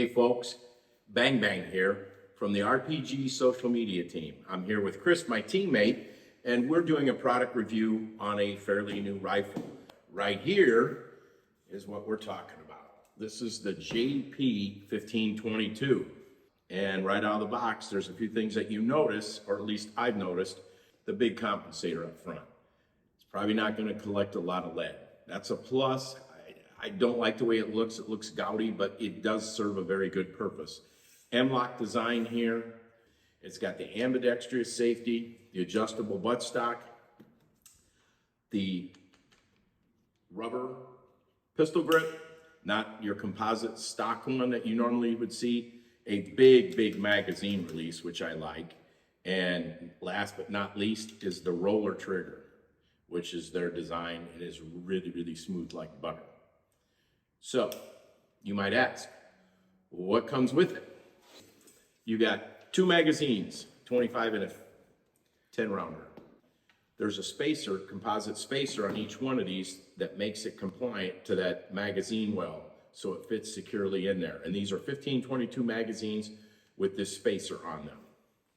Hey folks, Bang Bang here from the RPG social media team. I'm here with Chris, my teammate, and we're doing a product review on a fairly new rifle. Right here is what we're talking about. This is the JP 1522. And right out of the box, there's a few things that you notice, or at least I've noticed, the big compensator up front. It's probably not going to collect a lot of lead. That's a plus. I don't like the way it looks gaudy, but it does serve a very good purpose. M-lock design here. It's got the ambidextrous safety, the adjustable buttstock, the rubber pistol grip, not your composite stock one that you normally would see, a big magazine release, which I like. And last but not least is the roller trigger, which is their design. It is really smooth like butter. So you might ask, what comes with it? You got 2 magazines, 25 and a 10 rounder. There's a spacer, composite spacer on each one of these that makes it compliant to that magazine well, so it fits securely in there. And these are 1522 magazines with this spacer on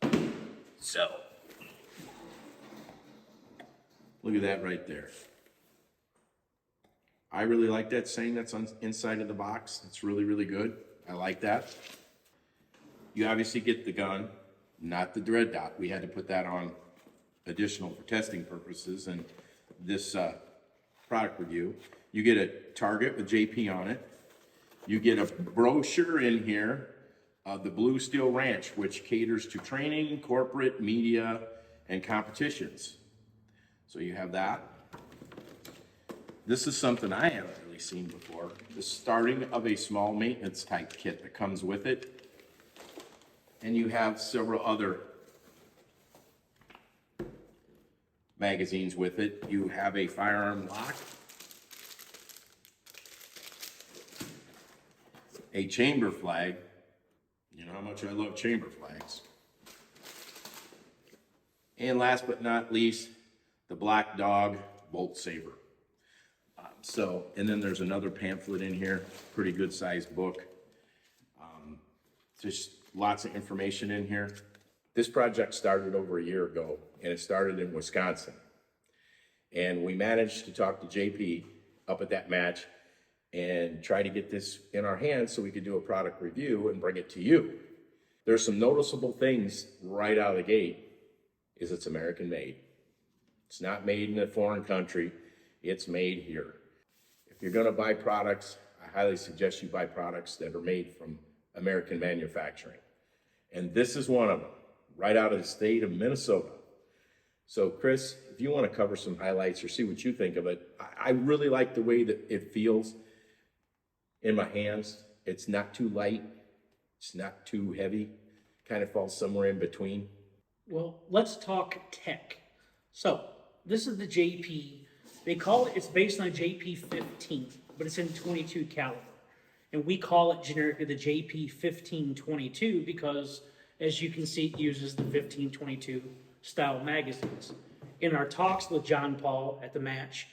them. So, look at that right there. I really like that saying that's on inside of the box. It's really good. I like that. You obviously get the gun, not the dread dot. We had to put that on additional for testing purposes and this product review. You get a target with JP on it. You get a brochure in here of the Blue Steel Ranch, which caters to training, corporate, media, and competitions. So you have that. This is something I haven't really seen before. The starting of a small maintenance type kit that comes with it. And you have several other magazines with it. You have a firearm lock, a chamber flag. You know how much I love chamber flags. And last but not least, the Black Dog bolt saber. And then there's another pamphlet in here, pretty good sized book. Just lots of information in here. This project started over a year ago, and it started in Wisconsin. And we managed to talk to JP up at that match and try to get this in our hands so we could do a product review and bring it to you. There's some noticeable things right out of the gate, is it's American made. It's not made in a foreign country, it's made here. If you're gonna buy products, I highly suggest you buy products that are made from American manufacturing. And this is one of them, right out of the state of Minnesota. So Chris, if you wanna cover some highlights or see what you think of it, I really like the way that it feels in my hands. It's not too light, it's not too heavy, kind of falls somewhere in between. Well, let's talk tech. So this is the JP. They call it, it's based on a JP 15, but it's in 22 caliber. And we call it generically the JP 1522 because, as you can see, it uses the 1522 style magazines. In our talks with John Paul at the match,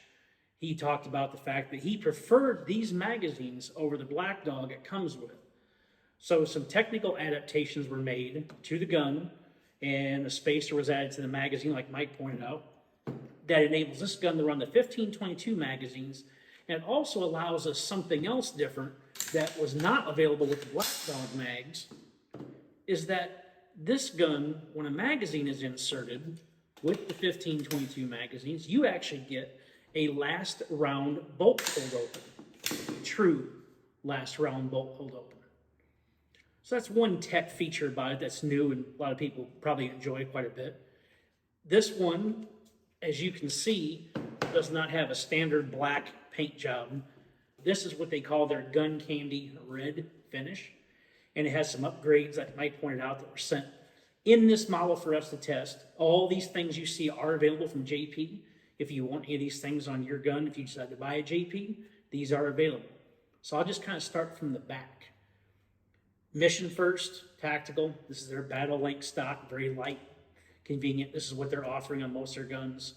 he talked about the fact that he preferred these magazines over the Black Dog it comes with. So some technical adaptations were made to the gun, and a spacer was added to the magazine, like Mike pointed out, that enables this gun to run the 1522 magazines, and it also allows us something else different that was not available with the Black Dog mags, is that this gun, when a magazine is inserted with the 1522 magazines, you actually get a last round bolt hold open, true last round bolt hold open. So that's one tech feature about it that's new and a lot of people probably enjoy quite a bit. This one, as you can see, does not have a standard black paint job. This is what they call their gun candy red finish. And it has some upgrades that Mike pointed out that were sent in this model for us to test. All these things you see are available from JP. If you want any of these things on your gun, if you decide to buy a JP, these are available. So I'll just kind of start from the back. Mission first, tactical. This is their battle link stock, very light, convenient. This is what they're offering on most of their guns.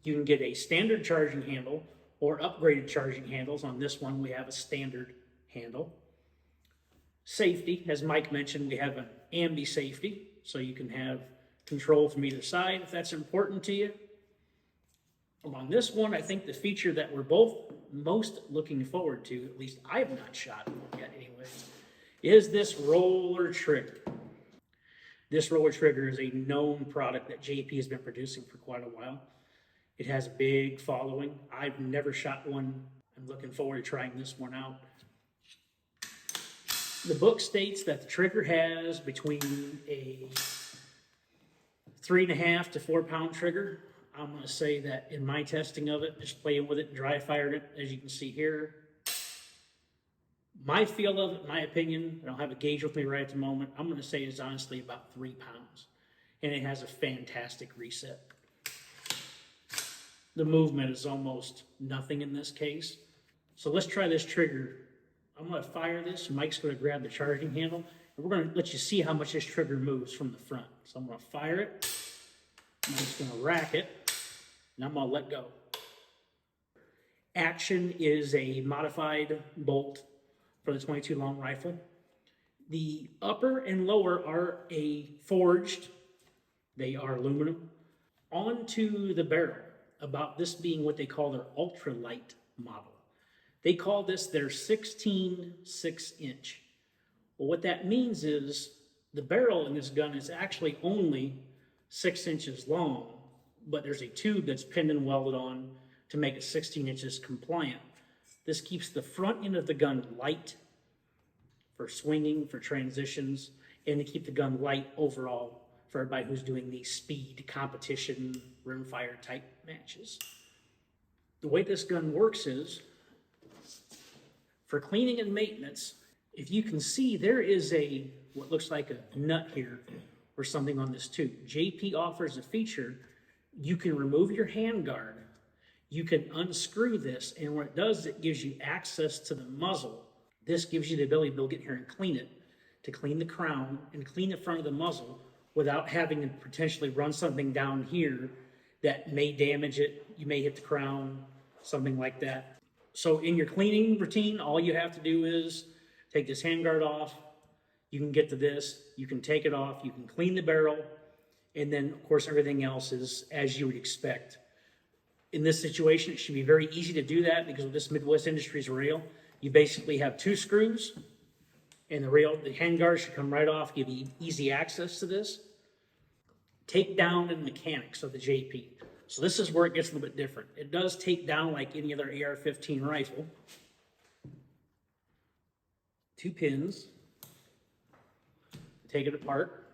You can get a standard charging handle or upgraded charging handles. On this one, we have a standard handle. Safety, as Mike mentioned, we have an ambi safety, so you can have control from either side if that's important to you. On this one, I think the feature that we're both most looking forward to, at least I have not shot one yet anyways, is this roller trigger. This roller trigger is a known product that JP has been producing for quite a while. It has a big following. I've never shot one. I'm looking forward to trying this one out. The book states that the trigger has between a 3.5 to 4 pound trigger. I'm going to say that in my testing of it, just playing with it, dry fired it, as you can see here. My feel of it, my opinion, I don't have a gauge with me right at the moment, I'm going to say it's honestly about 3 pounds. And it has a fantastic reset. The movement is almost nothing in this case. So let's try this trigger. I'm going to fire this. Mike's going to grab the charging handle. And we're going to let you see how much this trigger moves from the front. So I'm going to fire it. I'm just going to rack it. And I'm going to let go. Action is a modified bolt for the 22 long rifle. The upper and lower are forged. They are aluminum. Onto the barrel, about this being what they call their ultralight model. They call this their 16 6-inch. Well, what that means is the barrel in this gun is actually only 6 inches long, but there's a tube that's pinned and welded on to make it 16 inches compliant. This keeps the front end of the gun light for swinging, for transitions, and to keep the gun light overall for everybody who's doing these speed competition, rimfire type matches. The way this gun works is, for cleaning and maintenance, if you can see, there is what looks like a nut here or something on this tube. JP offers a feature. You can remove your handguard. You can unscrew this, and what it does, it gives you access to the muzzle. This gives you the ability to be able to get here and clean it, to clean the crown and clean the front of the muzzle without having to potentially run something down here that may damage it. You may hit the crown, something like that. So in your cleaning routine, all you have to do is take this handguard off. You can get to this, you can take it off, you can clean the barrel, and then of course everything else is as you would expect. In this situation, it should be very easy to do that because of this Midwest Industries rail. You basically have 2 screws, and the handguard should come right off, give you easy access to this. Take down and mechanics of the JP. So this is where it gets a little bit different. It does take down like any other AR-15 rifle. 2 pins. Take it apart.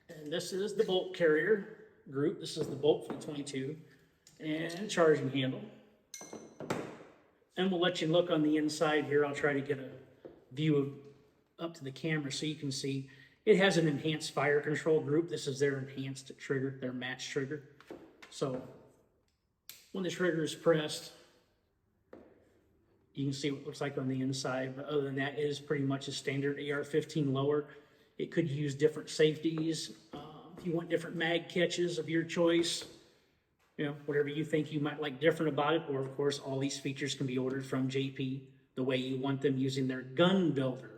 And this is the bolt carrier group. This is the bolt for the 22 and charging handle. And we'll let you look on the inside here. I'll try to get a view up to the camera so you can see. It has an enhanced fire control group. This is their enhanced trigger, their match trigger. So when the trigger is pressed, you can see what it looks like on the inside. But other than that, it is pretty much a standard AR-15 lower. It could use different safeties. If you want different mag catches of your choice, whatever you think you might like different about it, or of course, all these features can be ordered from JP the way you want them using their gun builder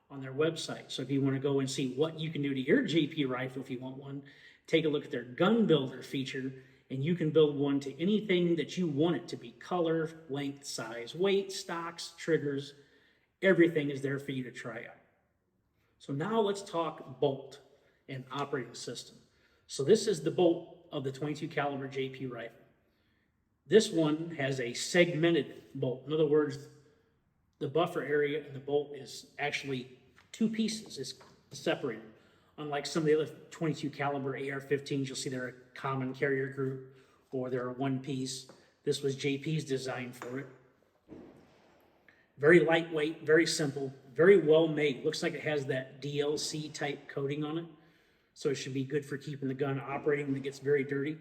on their website. So if you want to go and see what you can do to your JP rifle, if you want one, take a look at their gun builder feature, and you can build one to anything that you want it to be: color, length, size, weight, stocks, triggers. Everything is there for you to try out. So now let's talk bolt and operating system. So this is the bolt of the 22 caliber JP rifle. This one has a segmented bolt. In other words, the buffer area in the bolt is actually 2 pieces. It's separated. Unlike some of the other 22 caliber AR-15s, you'll see they're a common carrier group or they're a 1 piece. This was JP's design for it. Very lightweight, very simple, very well made. Looks like it has that DLC type coating on it. So it should be good for keeping the gun operating when it gets very dirty.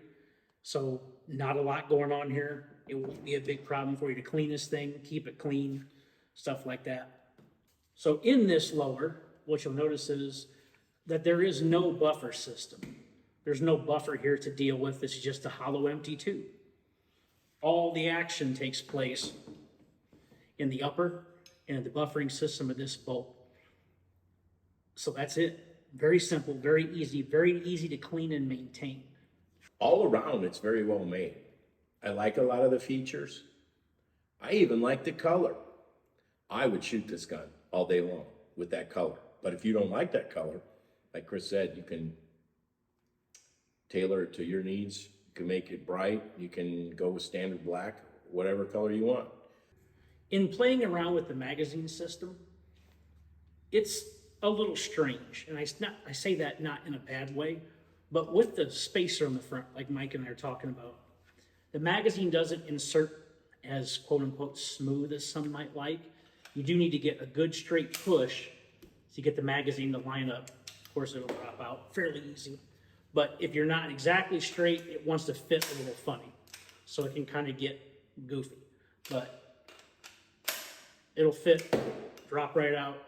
So not a lot going on here. It won't be a big problem for you to clean this thing, keep it clean, stuff like that. So in this lower, what you'll notice is that there is no buffer system. There's no buffer here to deal with. This is just a hollow empty tube. All the action takes place in the upper and in the buffering system of this bolt. So that's it. Very simple, very easy to clean and maintain. All around, it's very well made. I like a lot of the features. I even like the color. I would shoot this gun all day long with that color. But if you don't like that color, like Chris said, you can tailor it to your needs. You can make it bright. You can go with standard black, whatever color you want. In playing around with the magazine system, it's a little strange. And I say that not in a bad way, but with the spacer on the front, like Mike and I are talking about, the magazine doesn't insert as quote unquote smooth as some might like. You do need to get a good straight push to get the magazine to line up. Of course, it'll drop out fairly easy. But if you're not exactly straight, it wants to fit a little funny. So it can kind of get goofy. But it'll fit, drop right out.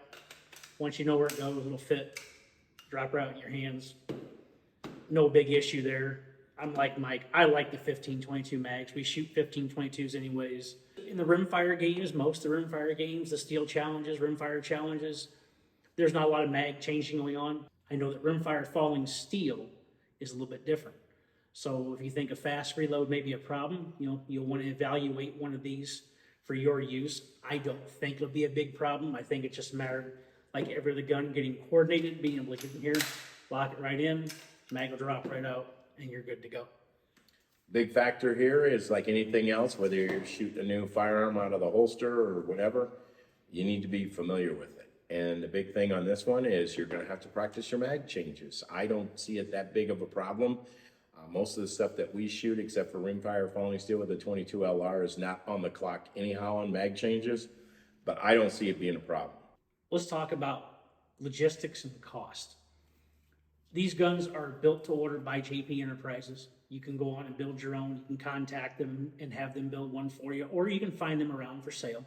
Once you know where it goes, it'll fit, drop right out in your hands. No big issue there. I'm like Mike, I like the 15-22 mags. We shoot 15-22s anyways. In the Rimfire games, most of the Rimfire games, the steel challenges, Rimfire challenges, there's not a lot of mag changing going on. I know that Rimfire falling steel is a little bit different. So if you think a fast reload may be a problem, you'll want to evaluate one of these for your use. I don't think it'll be a big problem. I think it's just a matter of, like every other gun, getting coordinated, being able to get in here, lock it right in, mag will drop right out, and you're good to go. Big factor here is like anything else, whether you're shooting a new firearm out of the holster or whatever, you need to be familiar with it. And the big thing on this one is you're gonna have to practice your mag changes. I don't see it that big of a problem. Most of the stuff that we shoot, except for Rimfire falling steel with the 22 LR, is not on the clock anyhow on mag changes, but I don't see it being a problem. Let's talk about logistics and cost. These guns are built to order by JP Enterprises. You can go on and build your own. You can contact them and have them build one for you, or you can find them around for sale.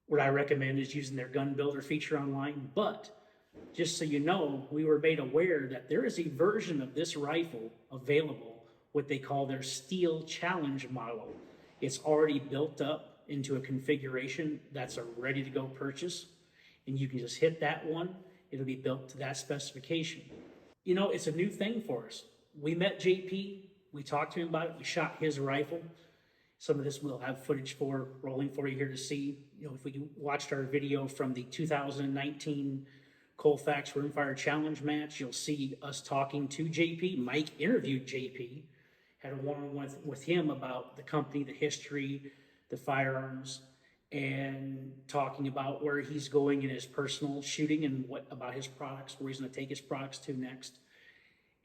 What I recommend is using their gun builder feature online. But just so you know, we were made aware that there is a version of this rifle available, what they call their Steel Challenge model. It's already built up into a configuration that's a ready to go purchase, and you can just hit that one. It'll be built to that specification. It's a new thing for us. We met JP, we talked to him about it, we shot his rifle. Some of this we'll have footage for rolling for you here to see. If we watched our video from the 2019 Colfax Rimfire Challenge match, you'll see us talking to JP. Mike interviewed JP, had a one-on-one with him about the company, the history, the firearms, and talking about where he's going in his personal shooting and what about his products, where he's going to take his products to next.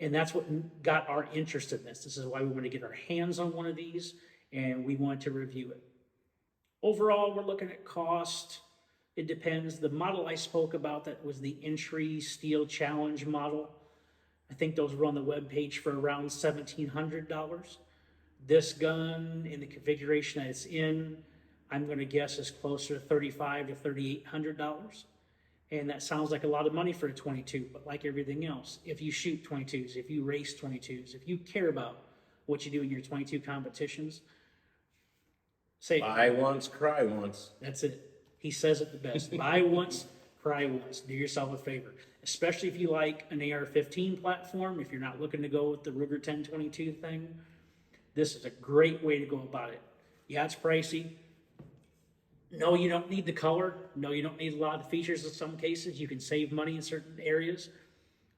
And that's what got our interest in this. This is why we want to get our hands on one of these, and we want to review it. Overall, we're looking at cost. It depends. The model I spoke about, that was the entry Steel Challenge model, I think those were on the webpage for around $1,700. This gun in the configuration that it's in, I'm going to guess is closer to $3,500 to $3,800. And that sounds like a lot of money for a 22, but like everything else, if you shoot 22s, if you race 22s, if you care about what you do in your 22 competitions, say Buy once, cry once. That's it. He says it the best. Buy once, cry once. Do yourself a favor. Especially if you like an AR-15 platform, if you're not looking to go with the Ruger 1022 thing, this is a great way to go about it. Yeah, it's pricey. No, you don't need the color. No, you don't need a lot of features in some cases. You can save money in certain areas.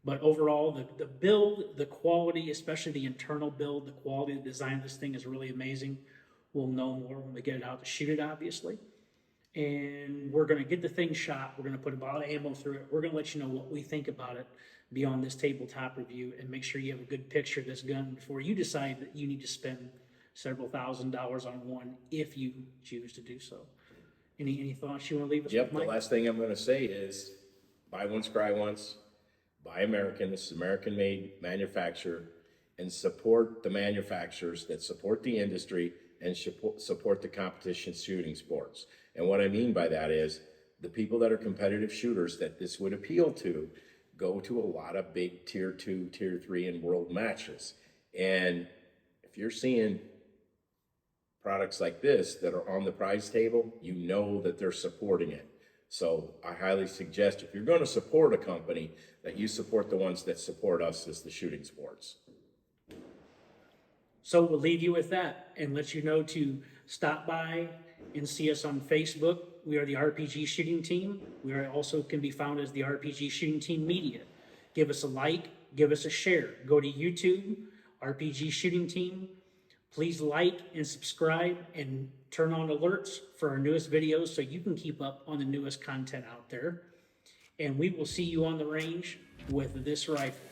But overall, the build, the quality, especially the internal build, the quality, the design of this thing is really amazing. We'll know more when we get it out to shoot it, obviously. And we're going to get the thing shot. We're going to put a lot of ammo through it. We're going to let you know what we think about it beyond this tabletop review, and make sure you have a good picture of this gun before you decide that you need to spend several $1,000s on one if you choose to do so. Any thoughts you want to leave us Yep, with, the Mike? last thing I'm gonna say is, buy once, cry once, buy American, this is American-made manufacturer, and support the manufacturers that support the industry and support the competition shooting sports. And what I mean by that is, the people that are competitive shooters that this would appeal to go to a lot of big tier 2, tier 3 and world matches. And if you're seeing products like this that are on the prize table, you know that they're supporting it. So I highly suggest if you're going to support a company, that you support the ones that support us as the shooting sports. So we'll leave you with that and let you know to stop by and see us on Facebook. We are the RPG Shooting Team. We are also can be found as the RPG Shooting Team Media. Give us a like, give us a share. Go to YouTube, RPG Shooting Team. Please like and subscribe and turn on alerts for our newest videos so you can keep up on the newest content out there. And we will see you on the range with this rifle.